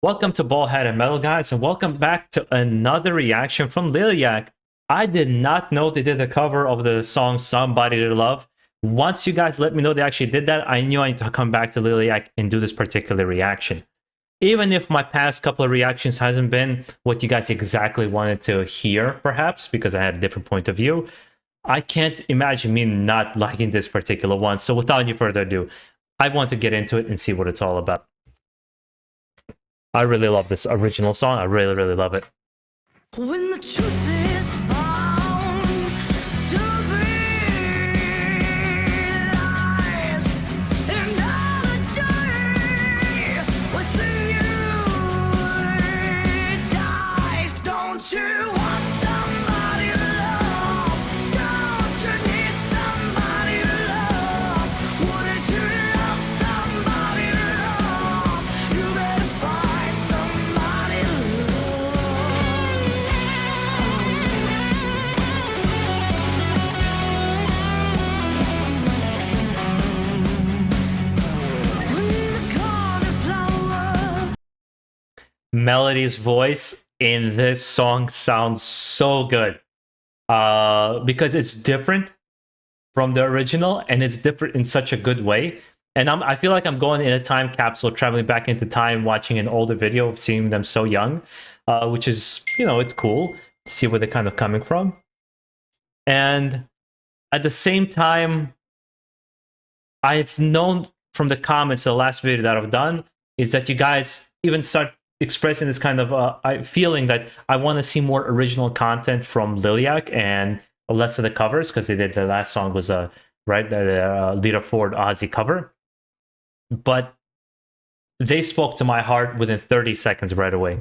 Welcome to BaldHeaded Metal, guys, and welcome back to another reaction from Liliac. I did not know they did a cover of the song Somebody to Love. Once you guys let me know they actually did that, I knew I need to come back to Liliac and do this particular reaction. Even if my past couple of reactions hasn't been what you guys exactly wanted to hear, perhaps, because I had a different point of view, I can't imagine me not liking this particular one. So without any further ado, I want to get into it and see what it's all about. I really love this original song. I really, really love it. When the truth is found to be lies, and all the joy within you dies. Don't you want somebody to love? Don't you need somebody to love? Wouldn't you love somebody to love? You better find somebody to Melody's voice in this song sounds so good because it's different from the original, and it's different in such a good way. And I feel like I'm going in a time capsule, traveling back into time, watching an older video of seeing them so young, which is, it's cool to see where they're kind of coming from. And at the same time, I've known from the comments, the last video that I've done, is that you guys even start expressing this kind of feeling that I want to see more original content from Liliac and less of the covers, because they did the last song was the Lita Ford Ozzy cover. But they spoke to my heart within 30 seconds right away.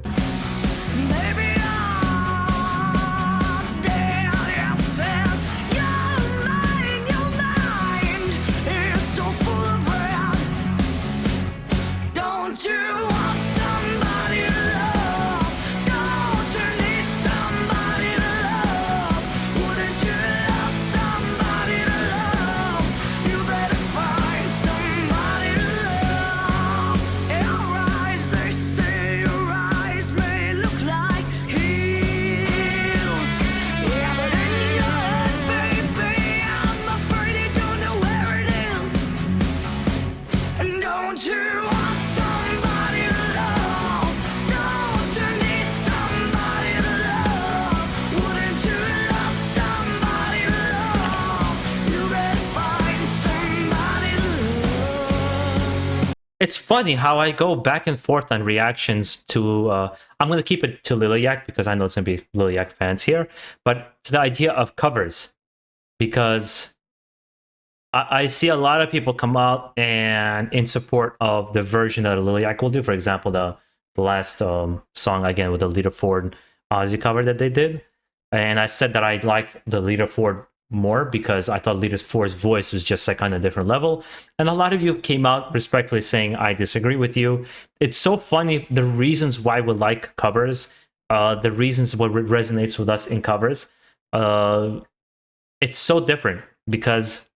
It's funny how I go back and forth on reactions to, I'm going to keep it to Liliac because I know it's going to be Liliac fans here, but to the idea of covers, because I see a lot of people come out and in support of the version that Liliac will do. For example, the last song, again, with the Lita Ford Ozzy cover that they did. And I said that I liked the Lita Ford more because I thought Lita Ford's voice was just like on a different level. And a lot of you came out respectfully saying, I disagree with you. It's so funny, the reasons why we like covers, the reasons what resonates with us in covers. It's so different because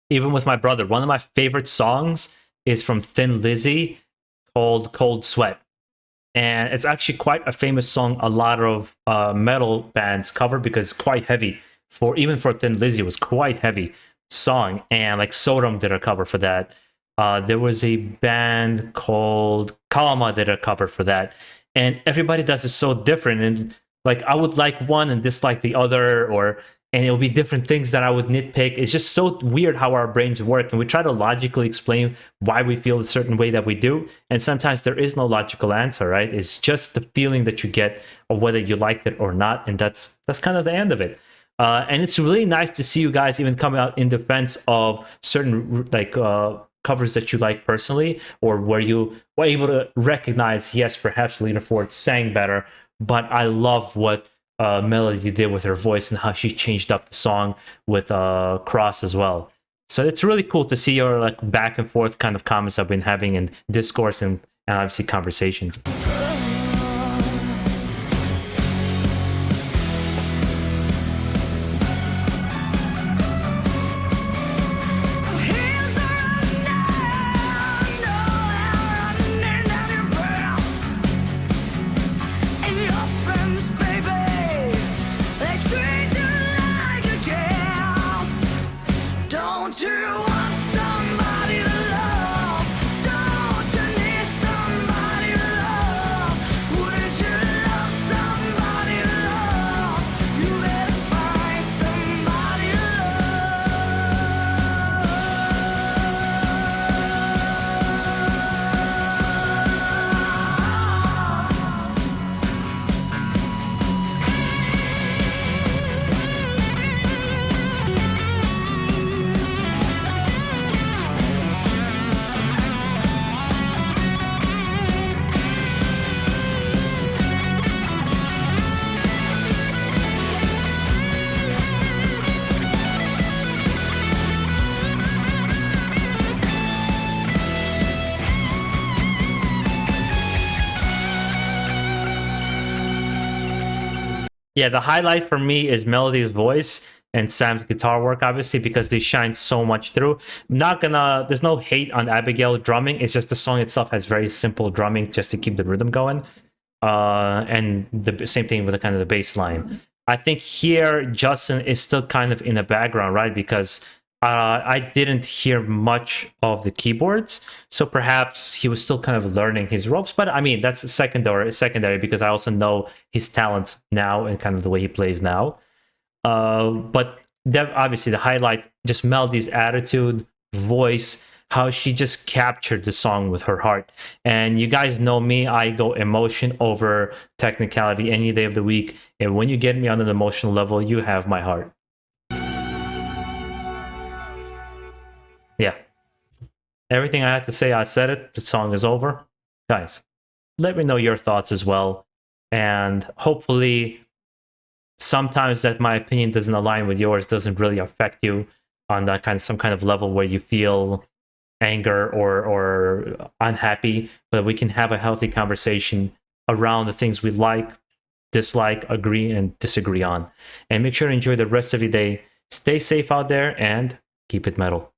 even with my brother, one of my favorite songs is from Thin Lizzy called Cold Sweat. And it's actually quite a famous song a lot of metal bands cover because it's quite heavy. Even for Thin Lizzy, it was quite heavy song, and like Sodom did a cover for that. There was a band called Kalama did a cover for that, and everybody does it so different. And like I would like one and dislike the other, and it'll be different things that I would nitpick. It's just so weird how our brains work, and we try to logically explain why we feel a certain way that we do, and sometimes there is no logical answer, right? It's just the feeling that you get of whether you liked it or not, and that's kind of the end of it. And it's really nice to see you guys even come out in defense of certain covers that you like personally, or where you were able to recognize, yes, perhaps Lita Ford sang better, but I love what Melody did with her voice and how she changed up the song with Cross as well. So it's really cool to see your like back and forth kind of comments I've been having in discourse and obviously conversations. Tears are running down your brows. Yeah, the highlight for me is Melody's voice and Sam's guitar work, obviously, because they shine so much through. I'm not gonna, there's no hate on Abigail drumming. It's just the song itself has very simple drumming just to keep the rhythm going. And the same thing with the kind of the bass line. I think here Justin is still kind of in the background, right? Because I didn't hear much of the keyboards, so perhaps he was still kind of learning his ropes. But I mean, that's secondary because I also know his talent now and kind of the way he plays now. But obviously the highlight, just Melody's attitude, voice, how she just captured the song with her heart. And you guys know me, I go emotion over technicality any day of the week. And when you get me on an emotional level, you have my heart. Yeah. Everything I had to say, I said it. The song is over. Guys, let me know your thoughts as well. And hopefully sometimes that my opinion doesn't align with yours doesn't really affect you on that kind of some kind of level where you feel anger or unhappy, but we can have a healthy conversation around the things we like, dislike, agree, and disagree on. And make sure to enjoy the rest of your day. Stay safe out there and keep it metal.